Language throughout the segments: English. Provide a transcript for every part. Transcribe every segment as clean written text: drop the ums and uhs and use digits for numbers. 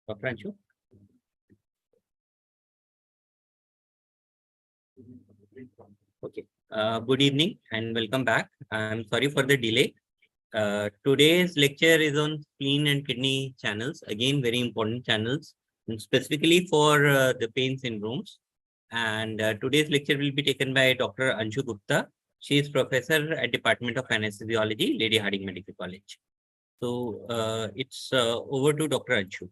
Dr. Anshu. Okay. Good evening and welcome back. I'm sorry for the delay. Today's lecture is on spleen and kidney channels. Again, very important channels, and specifically for the pain syndromes. And today's lecture will be taken by Dr. Anshu Gupta. She is professor at Department of Anesthesiology, Lady Hardinge Medical College. So it's over to Dr. Anshu.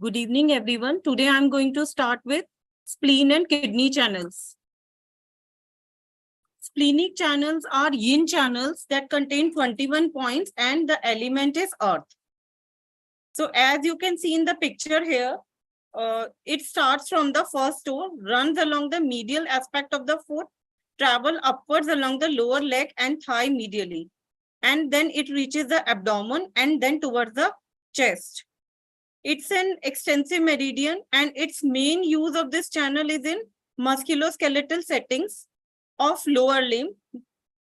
Good evening, everyone. Today I'm going to start with spleen and kidney channels. Splenic channels are yin channels that contain 21 points and the element is earth. So as you can see in the picture here, it starts from the first toe, runs along the medial aspect of the foot, travel upwards along the lower leg and thigh medially. And then it reaches the abdomen and then towards the chest. It's an extensive meridian and its main use of this channel is in musculoskeletal settings of lower limb,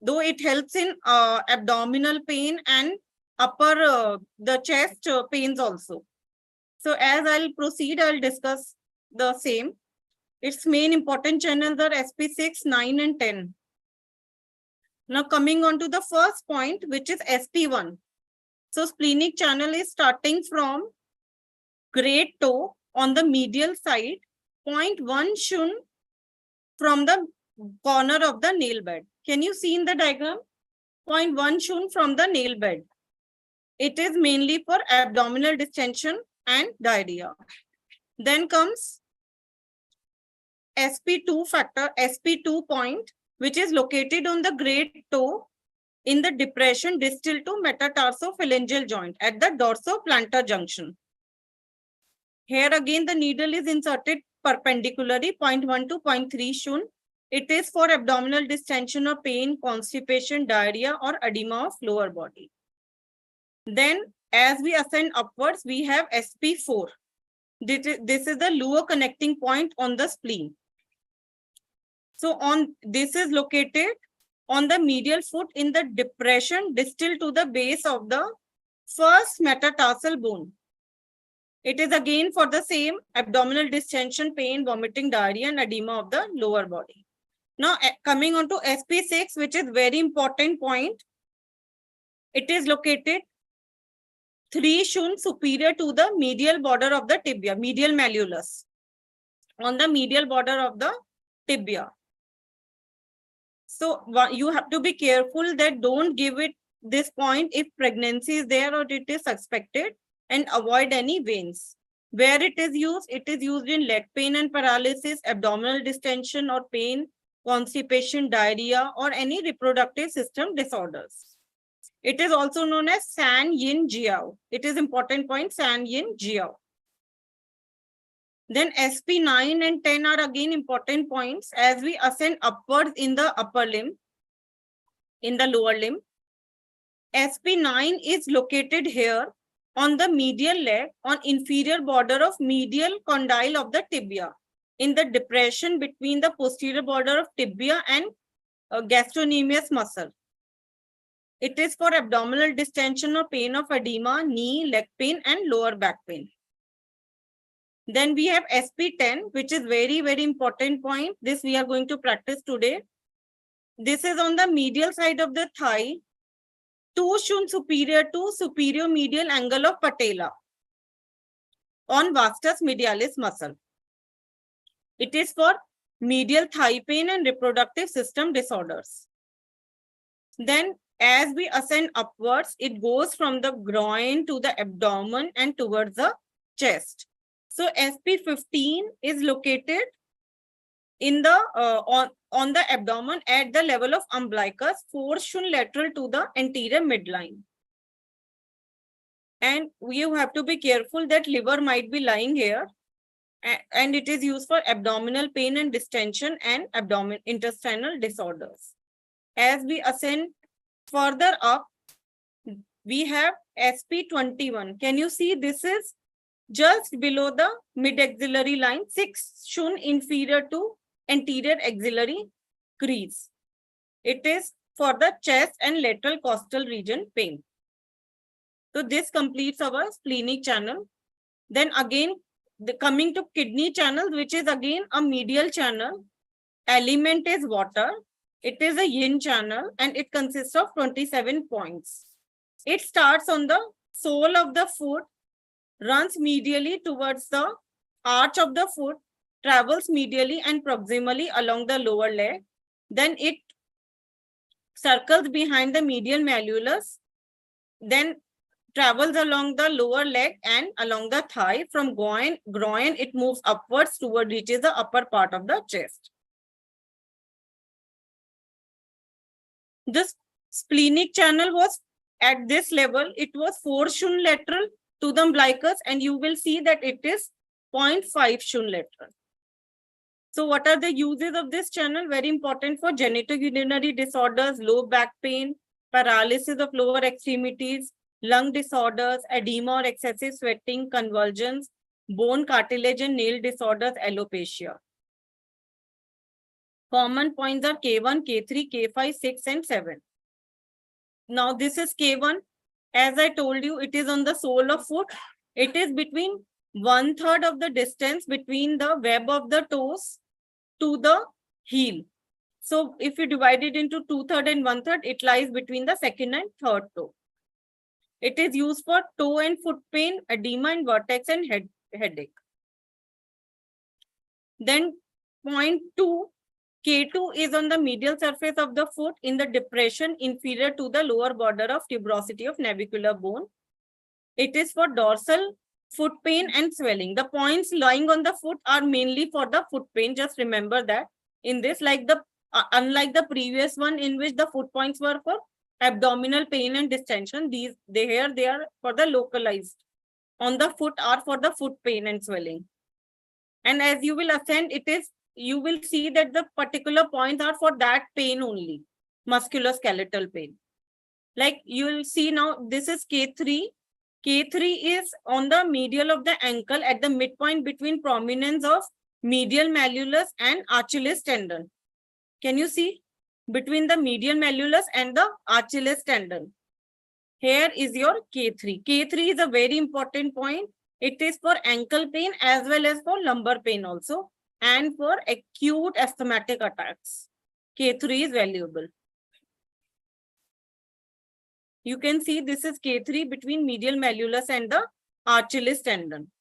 though it helps in abdominal pain and upper the chest pains also. So as I'll proceed, I'll discuss the same. Its main important channels are SP6, 9 and 10. Now coming on to the first point, which is SP1. So splenic channel is starting from great toe on the medial side, 0.1 shun from the corner of the nail bed. Can you see in the diagram? 0.1 shun from the nail bed. It is mainly for abdominal distension and diarrhea. Then comes SP2 factor, SP2 point, which is located on the great toe in the depression distal to metatarsophalangeal joint at the dorsoplantar junction. Here again, the needle is inserted perpendicularly, 0.1 to 0.3 shun. It is for abdominal distension or pain, constipation, diarrhea, or edema of lower body. Then, as we ascend upwards, we have SP4. This is the lower connecting point on the spleen. So, this is located on the medial foot in the depression distal to the base of the first metatarsal bone. It is again for the same abdominal distension, pain, vomiting, diarrhea, and edema of the lower body. Now, coming on to SP6, which is very important point. It is located 3 shun superior to the medial border of the tibia, medial malleolus, on the medial border of the tibia. So you have to be careful that don't give it this point if pregnancy is there or it is suspected, and avoid any veins. Where it is used in leg pain and paralysis, abdominal distension or pain, constipation, diarrhea, or any reproductive system disorders. It is also known as San Yin Jiao. It is important point, San Yin Jiao. Then SP9 and 10 are again important points as we ascend upwards in the upper limb, in the lower limb. SP9 is located here on the medial leg on inferior border of medial condyle of the tibia in the depression between the posterior border of tibia and gastrocnemius muscle. It is for abdominal distension or pain of edema, knee, leg pain, and lower back pain. Then we have SP10, which is very, very important point. This we are going to practice today. This is on the medial side of the thigh, 2 shun superior to superior medial angle of patella on vastus medialis muscle. It is for medial thigh pain and reproductive system disorders. Then as we ascend upwards, it goes from the groin to the abdomen and towards the chest. So SP15 is located in the on the abdomen at the level of umbilicus, 4 shun lateral to the anterior midline. And you have to be careful that liver might be lying here. And it is used for abdominal pain and distension and abdominal intestinal disorders. As we ascend further up, we have SP21. Can you see this is just below the mid-axillary line, 6 shun inferior to anterior axillary crease. It is for the chest and lateral costal region pain. So this completes our splenic channel. Then again, coming to kidney channel, which is again a medial channel. Element is water. It is a yin channel and it consists of 27 points. It starts on the sole of the foot, runs medially towards the arch of the foot, travels medially and proximally along the lower leg. Then it circles behind the medial malleolus, then travels along the lower leg and along the thigh. From groin, it moves upwards toward reaches the upper part of the chest. This splenic channel was at this level, it was 4 shun lateral to the umbilicus, and you will see that it is 0.5 shun lateral. So what are the uses of this channel? Very important for genitourinary disorders, low back pain, paralysis of lower extremities, lung disorders, edema or excessive sweating, convulsions, bone, cartilage and nail disorders, alopecia. Common points are K1, K3, K5, 6 and 7. Now this is K1. As I told you, it is on the sole of foot. It is between 1/3 of the distance between the web of the toes to the heel. So if you divide it into 2/3 and 1/3, it lies between the second and third toe. It is used for toe and foot pain, edema and vertex and headache. Then point 2, K2 is on the medial surface of the foot in the depression inferior to the lower border of tuberosity of navicular bone. It is for dorsal foot pain and swelling. The points lying on the foot are mainly for the foot pain. Just remember that in this, like the unlike the previous one in which the foot points were for abdominal pain and distension, they are for the localized. On the foot are for the foot pain and swelling. And as you will ascend, you will see that the particular points are for that pain only, musculoskeletal pain. Like you will see now, this is K3. K3 is on the medial of the ankle at the midpoint between prominence of medial malleolus and Achilles tendon. Can you see? Between the medial malleolus and the Achilles tendon. Here is your K3. K3 is a very important point. It is for ankle pain as well as for lumbar pain also, and for acute asthmatic attacks. K3 is valuable. You can see this is K3 between medial malleolus and the Achilles tendon.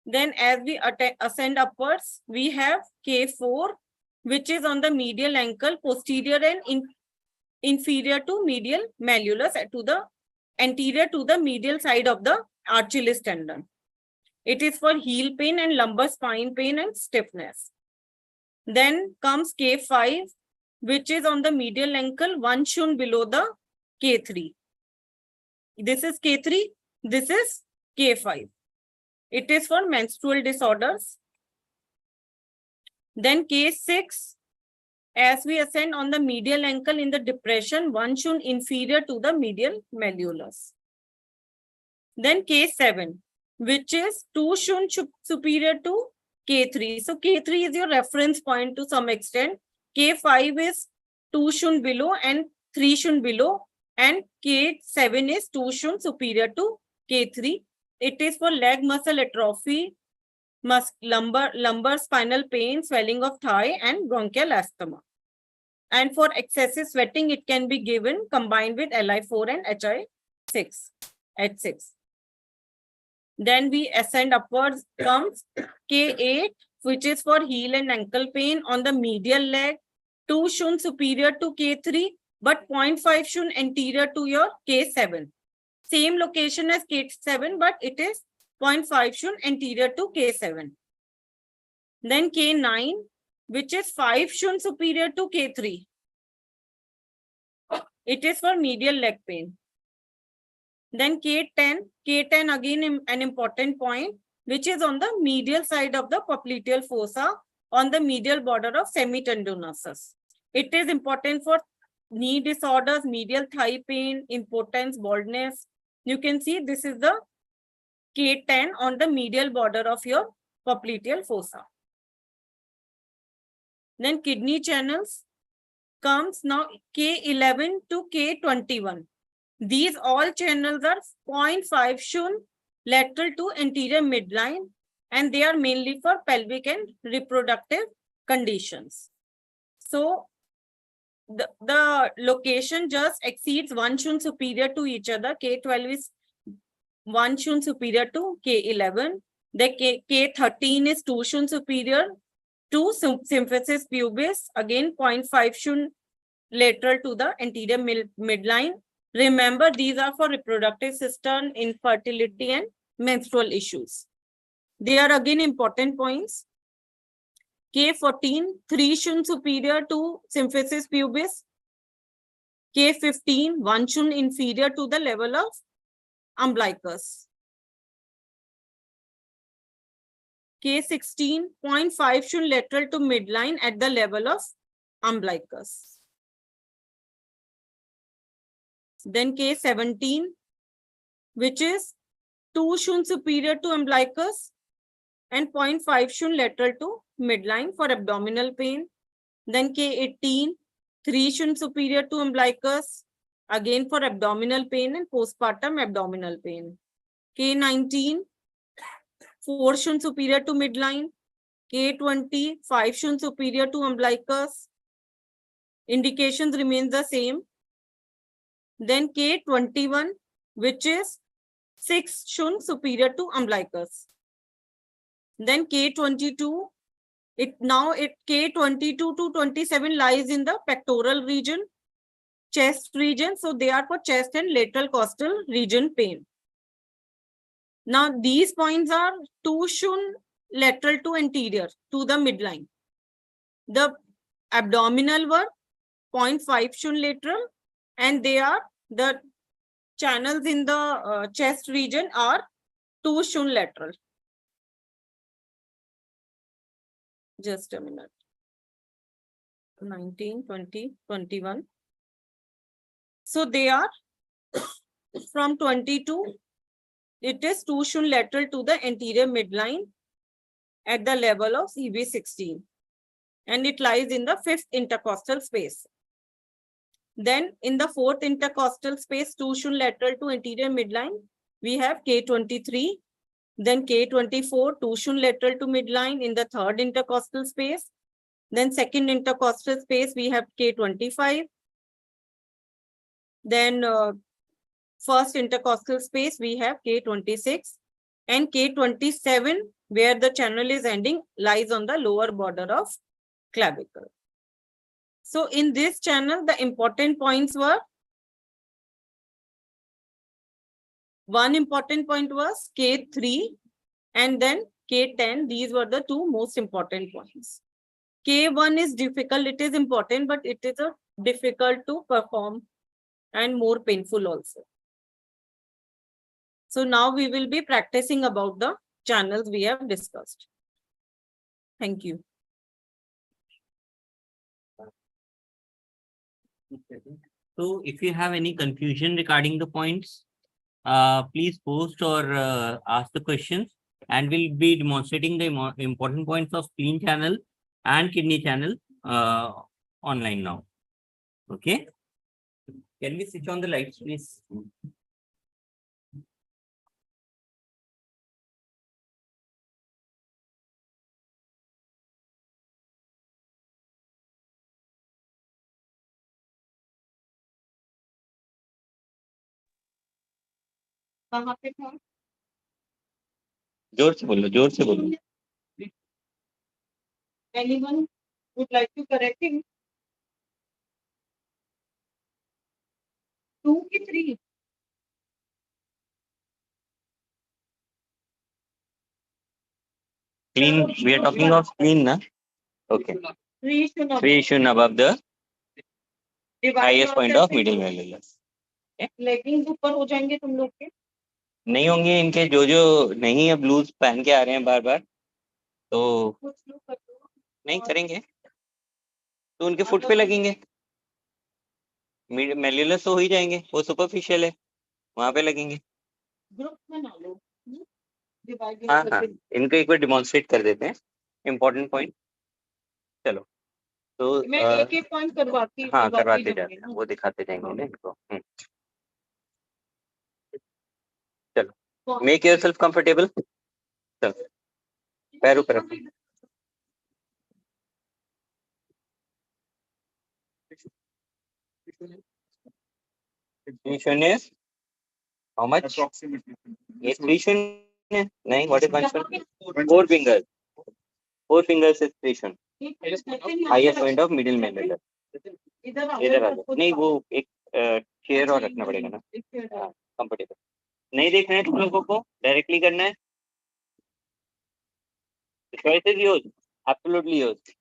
Then as we ascend upwards, we have K4, which is on the medial ankle, posterior and inferior to medial malleolus, to the anterior to the medial side of the Achilles tendon. It is for heel pain and lumbar spine pain and stiffness. Then comes K5, which is on the medial ankle, 1 shun below the K3. This is K3, this is K5. It is for menstrual disorders. Then K6, as we ascend on the medial ankle in the depression, 1 shun inferior to the medial malleolus. Then K7, which is 2 shun superior to K3. So K3 is your reference point to some extent. K5 is 2 shun below and 3 shun below, and K7 is 2 shun superior to K3. It is for leg muscle atrophy, lumbar spinal pain, swelling of thigh, and bronchial asthma. And for excessive sweating, it can be given combined with Li4 and H6. Then we ascend upwards, comes K8, which is for heel and ankle pain on the medial leg, 2 shun superior to K3, but 0.5 shun anterior to your K7. Same location as K7, but it is 0.5 shun anterior to K7. Then K9, which is 5 shun superior to K3. It is for medial leg pain. Then K10 again an important point, which is on the medial side of the popliteal fossa on the medial border of semitendinosus. It is important for knee disorders, medial thigh pain, impotence, baldness. You can see this is the K10 on the medial border of your popliteal fossa. Then kidney channels comes now K11 to K21. These all channels are 0.5 shun lateral to anterior midline, and they are mainly for pelvic and reproductive conditions. So the location just exceeds 1 shun superior to each other. K12 is 1 shun superior to K11. The K13 is 2 shun superior to symphysis pubis, again 0.5 shun lateral to the anterior midline. Remember, these are for reproductive system, infertility, and menstrual issues. They are again important points. K14, 3 shun superior to symphysis pubis. K15, 1 shun inferior to the level of umbilicus. K16, 0.5 shun lateral to midline at the level of umbilicus. Then K17, which is 2 shun superior to umbilicus and 0.5 shun lateral to midline for abdominal pain. Then K18, 3 shun superior to umbilicus, again for abdominal pain and postpartum abdominal pain. K19, 4 shun superior to midline. K20, 5 shun superior to umbilicus. Indications remain the same. Then K21, which is 6 shun superior to umbilicus. Then K22, K22 to 27 lies in the pectoral region, chest region. So they are for chest and lateral costal region pain. Now these points are 2 shun lateral to anterior to the midline. The abdominal were 0.5 shun lateral, and they are the channels in the chest region are 2 shun lateral. Just a minute. 19, 20, 21. So they are from 22, it is 2 shun lateral to the anterior midline at the level of CV16, and it lies in the 5th intercostal space. Then in the 4th intercostal space, 2 shun lateral to anterior midline, we have K23. Then K24, 2 shun lateral to midline in the 3rd intercostal space. Then 2nd intercostal space, we have K25. Then 1st intercostal space, we have K26. And K27, where the channel is ending, lies on the lower border of clavicle. So in this channel, the important points were, one important point was K3 and then K10. These were the 2 most important points. K1 is difficult. It is important, but it is difficult to perform and more painful also. So now we will be practicing about the channels we have discussed. Thank you. So if you have any confusion regarding the points, please post or ask the questions, and we'll be demonstrating the important points of spleen channel and kidney channel online now. Okay. Can we switch on the lights, please? कहाँ पे था? जोर से बोलो, जोर से बोलो. Anyone would like to correct him? 2 ki 3? Spleen, we are talking of spleen, na? Okay. 3 should not. 3 shun above the Divide highest yourself point of into middle malleolus. Leggings ऊपर हो जाएंगे तुम लोग के? नहीं होंगे इनके, जो जो नहीं अब लूज पहन के आ रहे हैं बार बार, तो कुछ लोग कर दो। नहीं करेंगे तो उनके फुट पे लगेंगे, मेल्युलस तो हो ही जाएंगे, वो सुपरफिशियल है, वहां पे लगेंगे। ग्रुप बना लो, डिवाइड हाँ हाँ, इनको एक बार डिमॉन्स्ट्रेट कर देते हैं इम्पोर्टेंट पॉइंट। चलो तो मैं एक एक पॉइंट करवाती हाँ करवाते जाऊंगी जाते हैं, ना। वो दिखाते जाएंगे ना इनको। चलो मेक योर सेल्फ कंफर्टेबल, चलो पैर ऊपर रखो। Tuition is how much? ये 3 शून्य नहीं, what is 1 शून्य? 4 fingers. 4 fingers is 3 शून्य. Highest point of middle mandible. इधर आ जाओ। नहीं वो एक चेयर और रखना पड़ेगा ना, कंफर्टेबल। नहीं देखना है तुम लोगों को, डायरेक्टली करना है। Choice is yours, absolutely yours.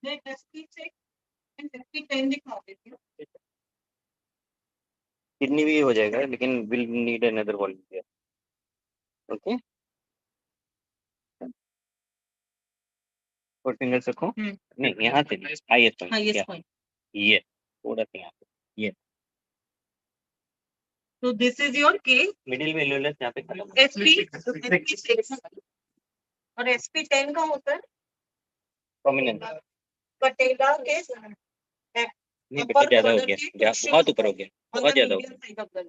नहीं 10 से 10 दिखा देती हूँ, कितनी भी हो जाएगा, लेकिन will need another volunteer. Okay, 4 fingers रखो। नहीं यहाँ से हाईएस्ट पॉइंट, ये थोड़ा सा यहाँ पे, ये तो दिस इज योर के मिडिल वेल्युलस यहाँ पे खत्म। SP और SP10 का होता है प्रोमिनेंस। पटेला के नहीं बेटा ज्यादा हो गया, बहुत ऊपर हो गया, बहुत ज्यादा हो गया।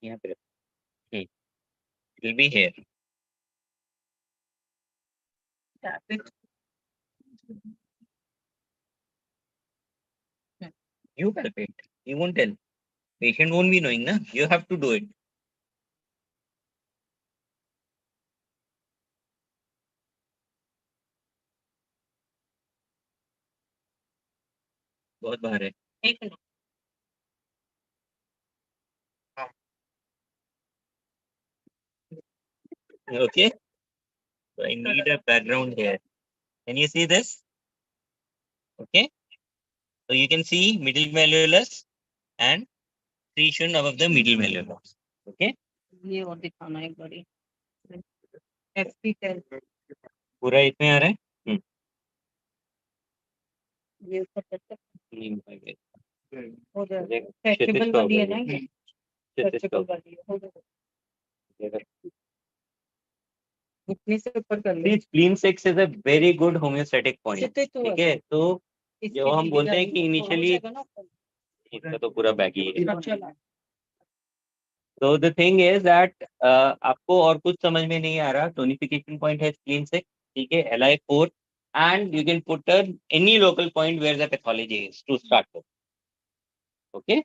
यहाँ पे will be here. You palpate. You won't tell. Patient won't be knowing, na? You have to do it. बहुत बाहर है। एक minute. Okay. So I need a background here. Can you see this? Okay. So you can see middle malleolus and secretion above the middle malleolus. Okay. ये और दिखाना एक बारी SP10 पूरा इसमें आ रहा है। ये ऊपर तक नहीं हो पाएगा। हो जाएगा। क्षैतिज फ्लेक्सिबल का वाली है होगा ना ये। ये, क्षैतिज का फ्लेक्सिबल वाली है, हो जाएगा। इतने से ऊपर कर ले। Spleen 6 is a very good homeostatic point. कितने तो ठीक है, तो जो हम बोलते हैं कि इनिशियली इसका तो पूरा बैग ही है। तो द थिंग इज दैट आपको और कुछ समझ में नहीं आ रहा, टोनिफिकेशन पॉइंट है स्प्लीन 6, ठीक है, Li4 and you can put any local point where the pathology is to start with. Okay,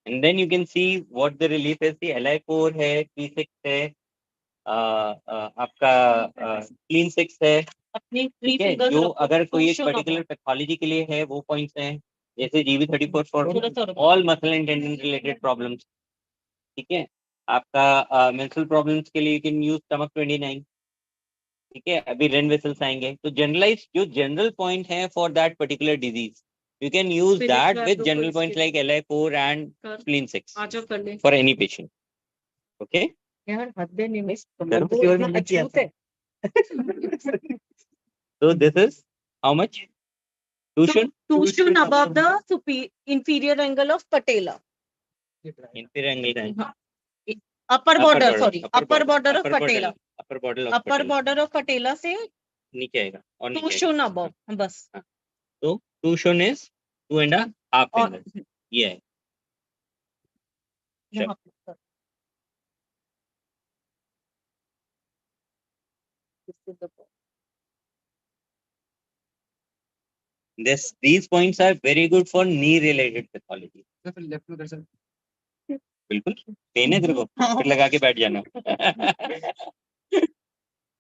and then you can see what the relief is. The Li4 है, T6 है, आपका spleen 6 है, ठीक है, जो अगर कोई एक पर्टिकुलर पैथोलॉजी के लिए है वो पॉइंट्स हैं, जैसे GB34 for all muscle and tendon related problems, ठीक है, आपका मेंस्ट्रुअल प्रॉब्लम्स के लिए यू कैन यूज स्टमक 29, ठीक है, अभी रेन वेसल्स आएंगे, तो जनरलाइज जो जनरल पॉइंट है for that particular disease you can use that with general points like Li4 and spleen 6 for any patient. Okay यार हद नहीं miss so this is how much? Tuition? Tuition above the inferior angle of patella. Inferior angle. Upper border, sorry. Upper border of upper patella. upper border of Upper patella. border of patella से नीचे आएगा और नीचे tuition above, बस. तो tuition is 2.5 fingers. ये है. यहाँ पे. These points are very good for knee related pathology. बिल्कुल पेन है तेरे को, फिर लगा के बैठ जाना.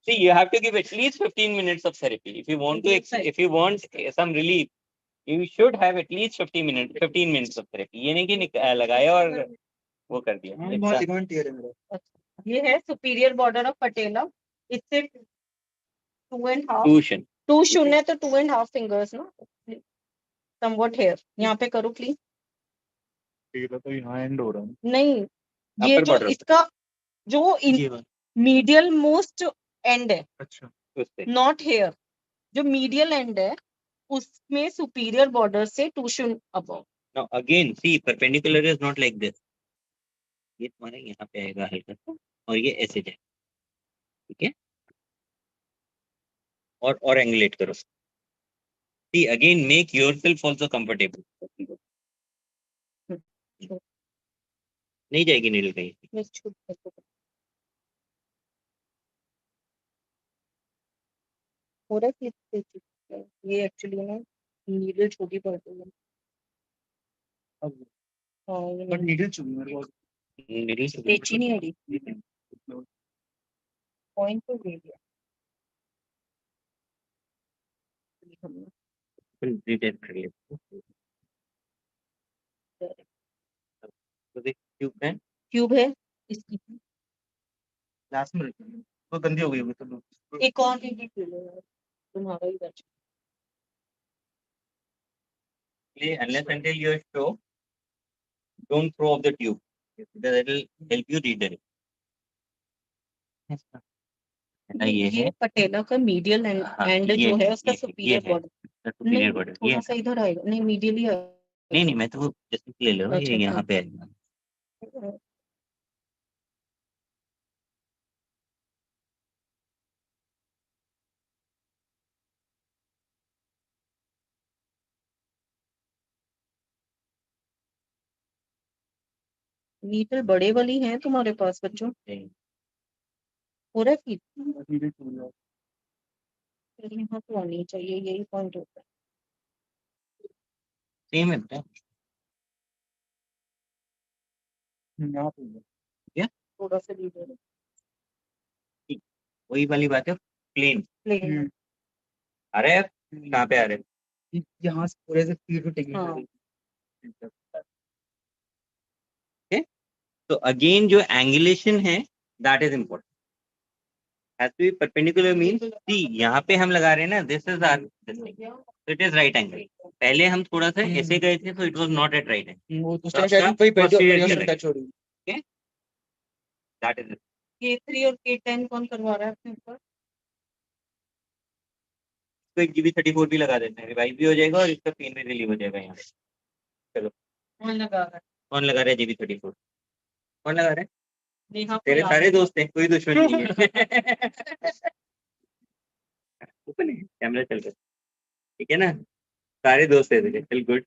See, you have to give at least 15 minutes of therapy if you want to. If you want some relief, you should have at least 15 minutes of therapy. ये नहीं कि लगाया और वो कर दिया. ये है superior border of patella. इससे 2.5. Tuition. Two शून्य तो 2.5 fingers ना. somewhat here. यहाँ पे करो please. तो यहाँ एंड हो रहा है नहीं, ये जो इसका जो मीडियल मोस्ट एंड है, अच्छा नॉट हेयर, जो मीडियल एंड है उसमें सुपीरियर बॉर्डर से 2 inch above. now again see perpendicular is not like this, ये तुम्हारा यहाँ पे आएगा हल्का सा और ये ऐसे जाए, ठीक है, और एंगुलेट करो. see again make yourself also comfortable. नहीं जाएगी नीडल कहीं. हो रहा है कि ये एक्चुअली ना नीडल छोटी पड़ रही है. बट नीडल चुभी मेरे को नीडल पेची नहीं आ रही. पॉइंट तो दे दिया. रिटेस्ट कर ले तो देख क्यूब है इसकी. लास्ट में तो गंदी हो गई होगी तो एक और भी तुम्हारा ही बचा. unless until you show, don't throw off the tube because it will help you redirect. ये है पटेला का मीडियल एंड जो है उसका सुपीरियर बॉर्डर. सुपीरियर बॉर्डर थोड़ा सा इधर आएगा. नहीं मीडियल ही आएगा. नहीं मैं तो जस्ट ले लो अच्छा, ये यहाँ पे आएगा. नीडल बड़े वाली है तुम्हारे पास बच्चों. हो रहा है फिर यहाँ तो आनी चाहिए. यही पॉइंट होता है. सेम है बेटा. यहाँ पे थोड़ा सा लीडर वही वाली बात है. Plane plane. आ रहा है. कहाँ पे आ रहे हैं. यहाँ से पूरे से पीठ को टेकने हाँ. तो अगेन जो एंगुलेशन है that is important. Has to be perpendicular means see यहाँ पे हम लगा रहे हैं ना दिस इज आवर तो इट इज राइट एंगल. पहले हम थोड़ा सा ऐसे गए थे तो it was not at right angle. वो उस टाइम शायद कोई पेडियो टच हो रही है. दैट इज K3 और K10 कौन करवा रहा है अपने ऊपर. तो एक GB34 भी लगा देते हैं. रिवाइव भी हो जाएगा और इसका पेन भी रिलीव हो जाएगा यहाँ. चलो कौन लगा रहा है. कौन लगा रहा है GB34. कौन लगा रहा है. नेहा तेरे सारे दोस्त हैं कोई दुश्मन नहीं है. ओपन है कैमरा चल रहा है. ठीक है ना. सारे दोस्त हैं तेरे. चल गुड.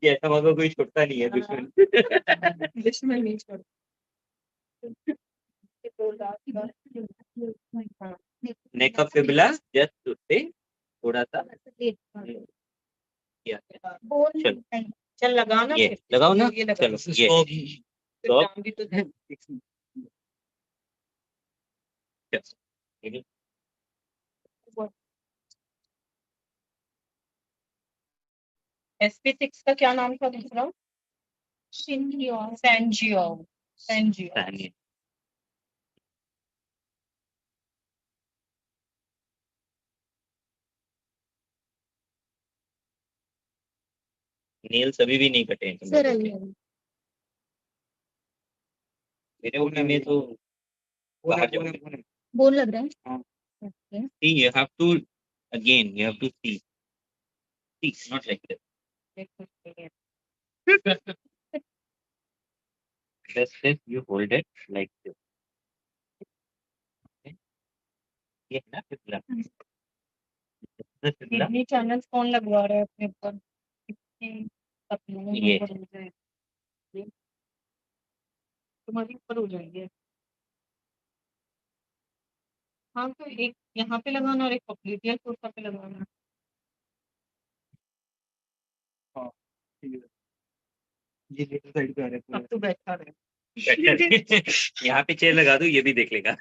ऐसा मौका कोई छोड़ता नहीं है दुश्मन. दुश्मन नहीं छोड़. नेक ऑफ फिबुला जस्ट उससे थोड़ा सा चल चल लगाना. ये लगाओ ना. ये लगा. चलो ये तो नाम भी तो है. SP6 का क्या नाम था दूसरा. सैंजियो. नेल्स अभी भी नहीं कटे हैं सर मेरे उन्हें में तो बाहर जाओ. बोल लग रहा है. हाँ. Okay. See, you have to again you have to see not like this. Just this you hold it like this. Okay. ये है ना फिबुला. किडनी चैनल्स कौन लगवा रहा है अपने ऊपर. ये तुम्हारी ऊपर हो जाएंगे. हाँ तो एक यहाँ पे लगाना और एक पॉप्लिटियल कोर्सा पे लगाना. हाँ ठीक है. ये लेफ्ट साइड पे आ रहा है. अब तो बैठा रहे. यहाँ पे चेयर लगा दो ये भी देख लेगा.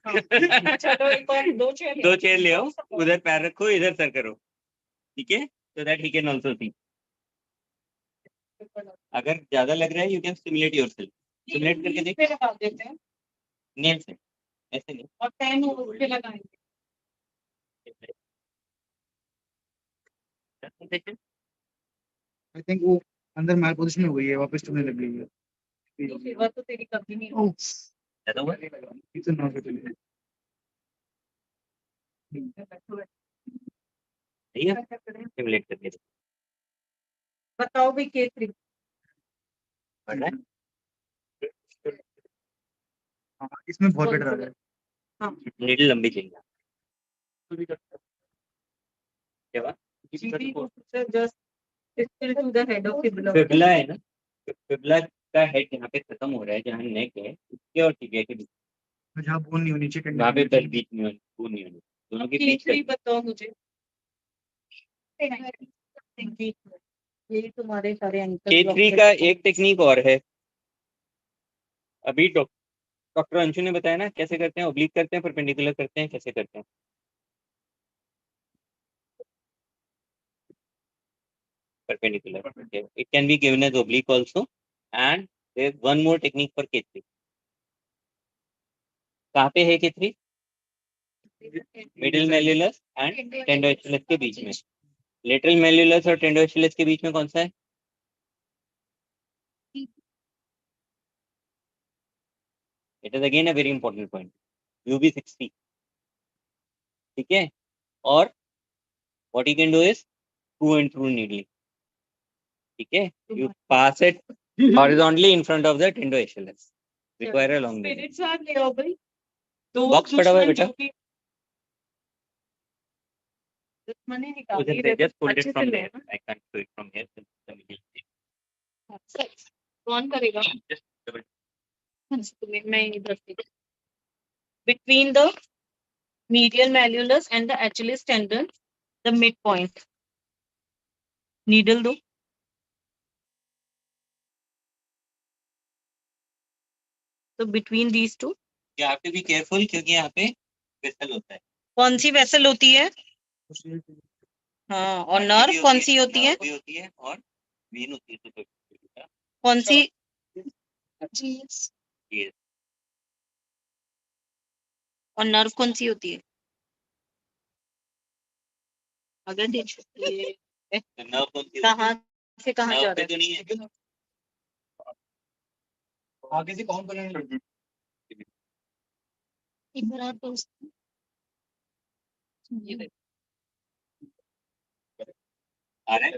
चलो एक और 2 चेयर. 2 चेयर ले आओ. उधर पैर रखो इधर सर करो. ठीक है. so that he can also see. अगर ज्यादा लग रहा है you can stimulate yourself. Stimulate करके देख. लगा देते हैं. नेल से ऐसे नहीं. और 10 उस पे लगाएंगे. sensation? I think वो अंदर मैल पोजीशन में हुई है, वापस टूटने लग गई है। फीवर तो तेरी कभी नहीं ओह, ज्यादा हुआ? इतना ना चले। सही है, सिमुलेट करके देखो। बताओ भाई K3 बढ़ रहा है? हाँ, इसमें बहुत बेटर आ रहा है। हाँ नीडल लंबी चाहिए। क्या बात? GP just still to the head of fibula. Fibula है ना, फिबुला का हेड जहाँ पे खत्म हो रहा है, जहाँ नेक है, उसके और टिबिया के बीच, जहाँ बोन नहीं होनी चाहिए, वहाँ पे बस बीच में वो नहीं होनी, दोनों के बीच K3 बताओ मुझे। यही तुम्हारे सारे एंकल K3 का एक टेक्निक और है, अभी डॉक्टर अंशु ने बताया ना कैसे करते हैं, ओब्लिक करते हैं, परपेंडिकुलर करते हैं, कैसे करते हैं। Perpendicular. Okay. It can be given as oblique also, and there's one more technique for K3. कहाँ पे है K3? मिडिल मेल्युलस एंड टेंडोइचुलस के बीच में। लेटरल मेल्युलस और टेंडोइचुलस के बीच में कौन सा है? It is again a very important point. UB60. ठीक है, और what you can do is true and true needling. ठीक है, you pass it horizontally in front of the tendoichulus. Require a long needle. Spirits are ले आओ भाई दो Box पड़ा हुआ है बेटा। दुश्मनी उधर निकाली से just pull it अच्छे from से there. लेना। I can't do it from here since the middle. कौन करेगा? Just double. मैं इधर से between the medial malleolus and the Achilles tendon, the midpoint. Needle दो। तो between these two. You have to be careful क्योंकि यहाँ पे vessel होता है। कौन सी वेसल होती है? हाँ, और नर्व कौन सी होती है? भी होती है और वेन होती है, तो कौन सी? ये और नर्व कौन सी होती है? अगर ये नर्व कौन सी कहाँ से कहाँ जा नर्व रहा पे है? तो नहीं है। आगे से कौन करेंगे? इधर आ तो ये देख। आ रहा है?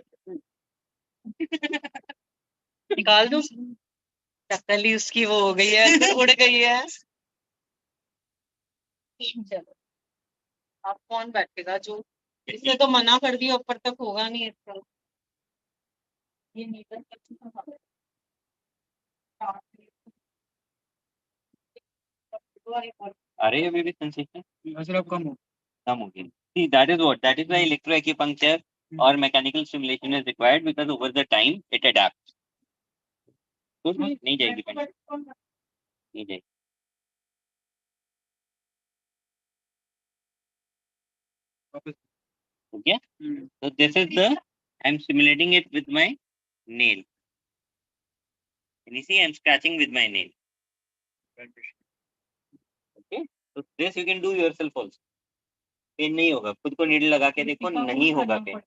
निकाल दो। शक्ल ही उसकी वो हो गई है, उड़ गई है। चलो, अब कौन बैठेगा? जो इसने तो मना कर दिया, ऊपर तक होगा नहीं इसका। ये नीचे आ रही है अभी भी सेंसेशन? असर अब कम हो गई। See, that is what, that is why electroacupuncture or mechanical stimulation is required, because over the time it adapts. तो नहीं जाएगी पेन, नहीं जाएगी। Okay, so this is the, I'm stimulating it with my nail. Can you see I'm scratching with my nail? Okay, so this you can do yourself also. Pain नहीं होगा, खुद को needle लगा के देखो, नहीं होगा पेन।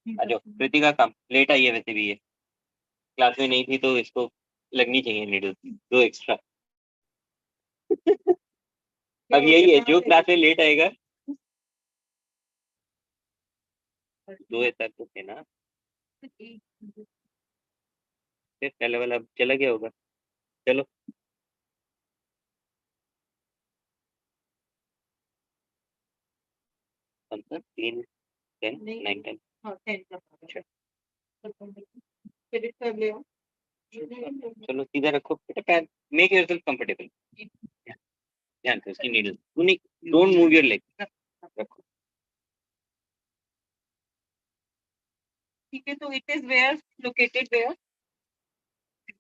अजो कृतिका काम लेट आई है, वैसे भी ये क्लास में नहीं थी तो इसको लगनी चाहिए नीडल दो एक्स्ट्रा। अब यही है, जो क्लास में लेट आएगा दो ऐसा तो है ना, फिर पहले वाला अब चला गया होगा। चलो तीन 10 9 10 चलो सीधा रखो बेटा, पैर मेक योरसेल्फ कंफर्टेबल। ध्यान से उसकी नीडल, तू नहीं, डोंट मूव योर लेग, रखो। ठीक है, तो it is where located where?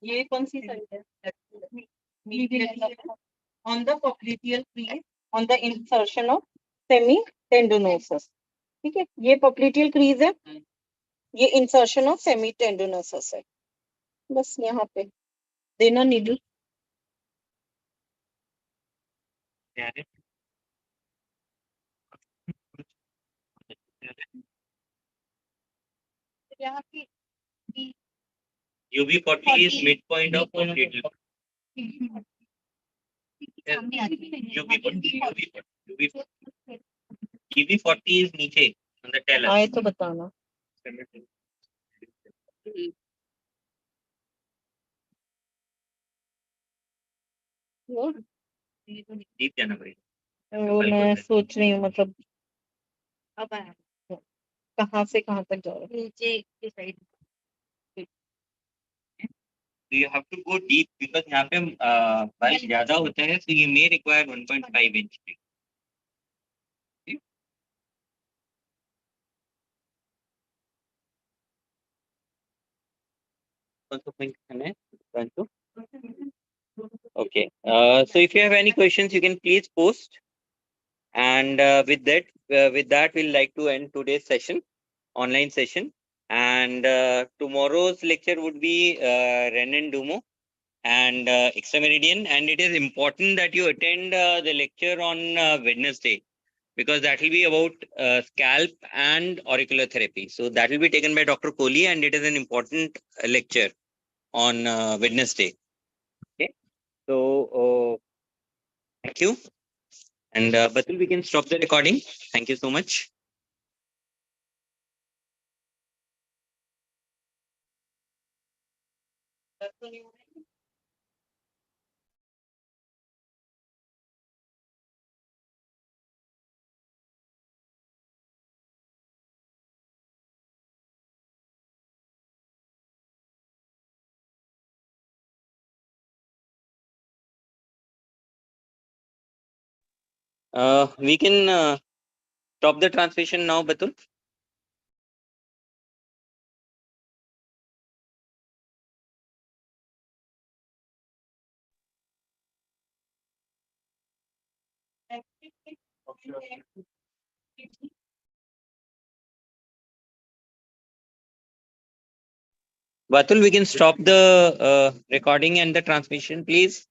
ये कौन सी साइड है? On the popliteal crease, on the insertion of semitendinosus. ठीक है, ये popliteal crease है, ये इंसर्शन ऑफ सेमी टेंडोनोसस है। बस यहाँ पे देना needle. UB40 is midpoint of potato. UB40, UB40. UB40 is नीचे on the tail. आए तो बताना. डीप जाना पड़ेगा. वो मैं सोच रही हूँ मतलब अब कहाँ से कहाँ तक जा रहा है. नीचे की side. So you have to go deep because यहाँ पे बारिश ज्यादा होता है, so you may require 1.5 inch. Okay. So if you have any questions, you can please post. And with that, we'll like to end today's session, online session. And tomorrow's lecture would be Renin Dumo and extrameridian. And it is important that you attend the lecture on Wednesday, because that will be about scalp and auricular therapy. So that will be taken by Dr. Kohli, and it is an important lecture on Wednesday. Okay. So thank you. And Batul, we can stop the recording. Thank you so much. We can stop the transmission now, Batul. Batul, we can stop the recording and the transmission, please.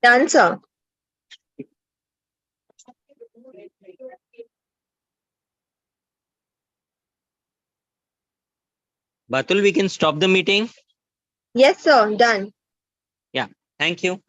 Done, sir. Batul, we can stop the meeting. Yes, sir. Done. Yeah, thank you.